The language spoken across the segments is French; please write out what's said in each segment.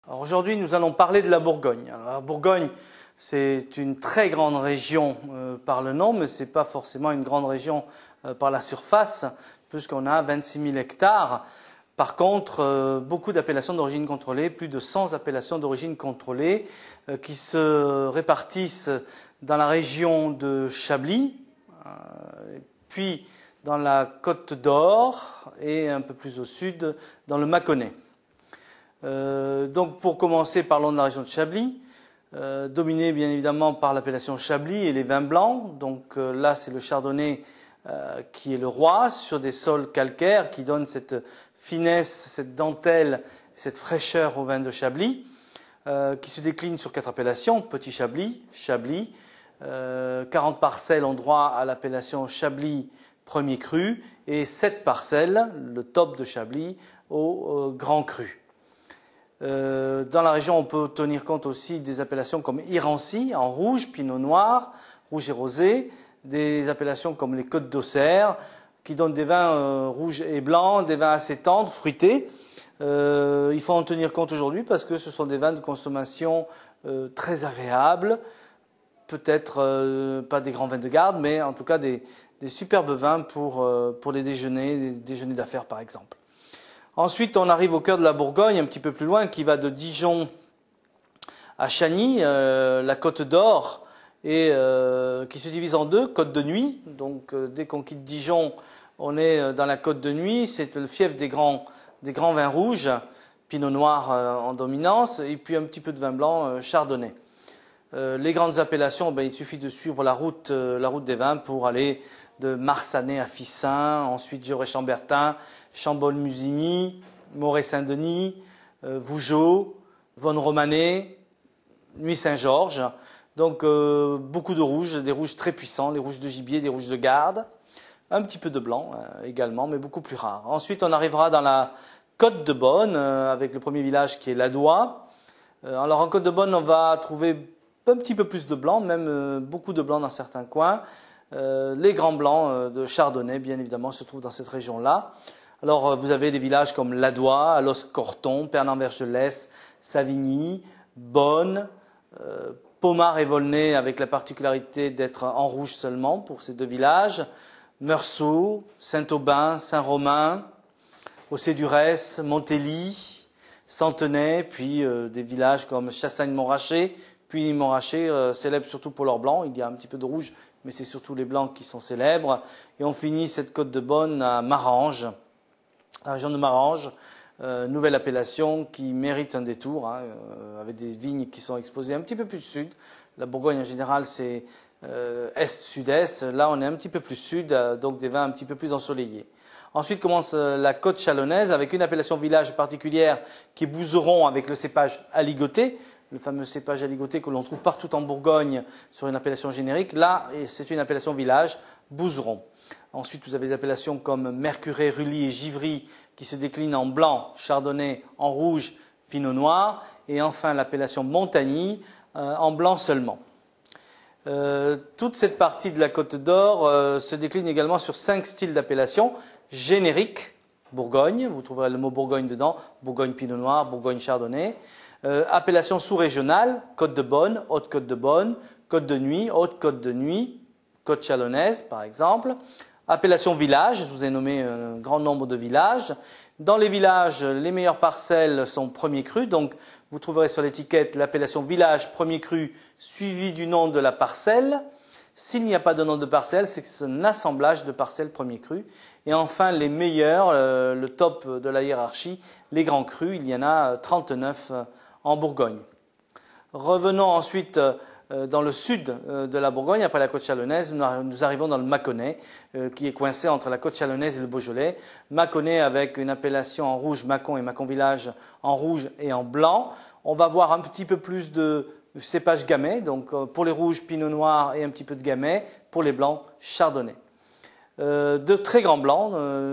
Alors aujourd'hui, nous allons parler de la Bourgogne. Alors, la Bourgogne, c'est une très grande région par le nom, mais ce n'est pas forcément une grande région par la surface, puisqu'on a 26 000 hectares. Par contre, beaucoup d'appellations d'origine contrôlée, plus de 100 appellations d'origine contrôlée, qui se répartissent dans la région de Chablis, puis dans la Côte d'Or et un peu plus au sud dans le Mâconnais. Donc pour commencer, parlons de la région de Chablis, dominée bien évidemment par l'appellation Chablis et les vins blancs. Donc là, c'est le chardonnay qui est le roi sur des sols calcaires qui donnent cette finesse, cette dentelle, cette fraîcheur au vin de Chablis, qui se décline sur 4 appellations: Petit Chablis, Chablis, 40 parcelles ont droit à l'appellation Chablis premier cru et 7 parcelles, le top de Chablis, au grand cru. Dans la région, on peut tenir compte aussi des appellations comme Irancy en rouge, Pinot Noir, rouge et rosé, des appellations comme les Côtes d'Auxerre qui donnent des vins rouges et blancs, des vins assez tendres, fruités. Il faut en tenir compte aujourd'hui parce que ce sont des vins de consommation très agréables, peut-être pas des grands vins de garde, mais en tout cas des superbes vins pour les déjeuners d'affaires par exemple. Ensuite, on arrive au cœur de la Bourgogne, un petit peu plus loin, qui va de Dijon à Chagny, la Côte d'Or, et qui se divise en deux, Côte de Nuits. Donc, dès qu'on quitte Dijon, on est dans la Côte de Nuits. C'est le fief des grands vins rouges, Pinot Noir en dominance, et puis un petit peu de vin blanc, Chardonnay. Les grandes appellations, il suffit de suivre la route des vins pour aller de Marsanais à Fissain, ensuite Gevrey-Chambertin, Chambol-Musigny, Moret-Saint-Denis, Vougeot, Vonne-Romanée, Nuit-Saint-Georges. Donc beaucoup de rouges, des rouges très puissants, les rouges de gibier, des rouges de garde, un petit peu de blanc également, mais beaucoup plus rares. Ensuite, on arrivera dans la Côte de Beaune, avec le premier village qui est Ladois. Alors en Côte de Beaune, on va trouver un petit peu plus de blanc, même beaucoup de blanc dans certains coins. Les grands blancs de Chardonnay, bien évidemment, se trouvent dans cette région-là. Alors, vous avez des villages comme Ladois, Alos-Corton, Pernand-Vergelès, Savigny, Beaune, Pommard et Volnay, avec la particularité d'être en rouge seulement pour ces deux villages, Meursault, Saint-Aubin, Saint-Romain, Océ-Durès, Montély, Centenay, puis des villages comme Chassagne-Montrachet, puis Montrachet, célèbres surtout pour leur blanc. Il y a un petit peu de rouge, mais c'est surtout les blancs qui sont célèbres. Et on finit cette côte de Beaune à Marange, la région de Marange, nouvelle appellation qui mérite un détour, avec des vignes qui sont exposées un petit peu plus sud. La Bourgogne en général c'est est-sud-est, là on est un petit peu plus sud, donc des vins un petit peu plus ensoleillés. Ensuite commence la côte chalonnaise avec une appellation village particulière qui est Bouzeron avec le cépage aligoté, le fameux cépage aligoté que l'on trouve partout en Bourgogne sur une appellation générique. Là, c'est une appellation village, Bouzeron. Ensuite, vous avez des appellations comme Mercurey, Rully et Givry qui se déclinent en blanc, Chardonnay, en rouge, Pinot Noir. Et enfin, l'appellation Montagny en blanc seulement. Toute cette partie de la Côte d'Or se décline également sur 5 styles d'appellation génériques. Bourgogne, vous trouverez le mot Bourgogne dedans, Bourgogne Pinot Noir, Bourgogne Chardonnay. Appellation sous-régionale, Côte de Beaune, Haute-Côte de Beaune, Côte de Nuit, Haute-Côte de Nuit, Côte chalonnaise par exemple. Appellation village, je vous ai nommé un grand nombre de villages. Dans les villages, les meilleures parcelles sont premier cru, donc vous trouverez sur l'étiquette l'appellation village premier cru suivi du nom de la parcelle. S'il n'y a pas de nom de parcelle, c'est que c'est un assemblage de parcelles premier cru. Et enfin, les meilleurs, le top de la hiérarchie, les grands crus, il y en a 39 en Bourgogne. Revenons ensuite dans le sud de la Bourgogne, après la côte chalonnaise, nous arrivons dans le Mâconnais, qui est coincé entre la côte chalonnaise et le Beaujolais. Mâconnais avec une appellation en rouge, Mâcon et Mâcon Village en rouge et en blanc. On va voir un petit peu plus de cépage gamay, donc pour les rouges, Pinot Noir et un petit peu de gamay, pour les blancs, Chardonnay. De très grands blancs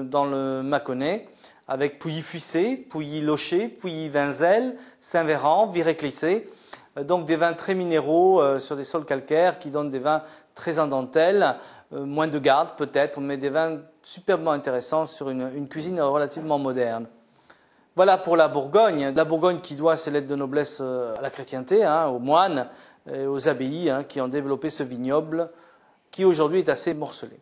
dans le Mâconnais, avec Pouilly-Fuissé, Pouilly-Locher, Pouilly-Vinzel, Saint-Véran, Viré-Clissé. Donc des vins très minéraux sur des sols calcaires qui donnent des vins très en dentelle, moins de garde peut-être, mais des vins superbement intéressants sur une cuisine relativement moderne. Voilà pour la Bourgogne. La Bourgogne qui doit ses lettres de noblesse à la chrétienté, aux moines et aux abbayes qui ont développé ce vignoble qui aujourd'hui est assez morcelé.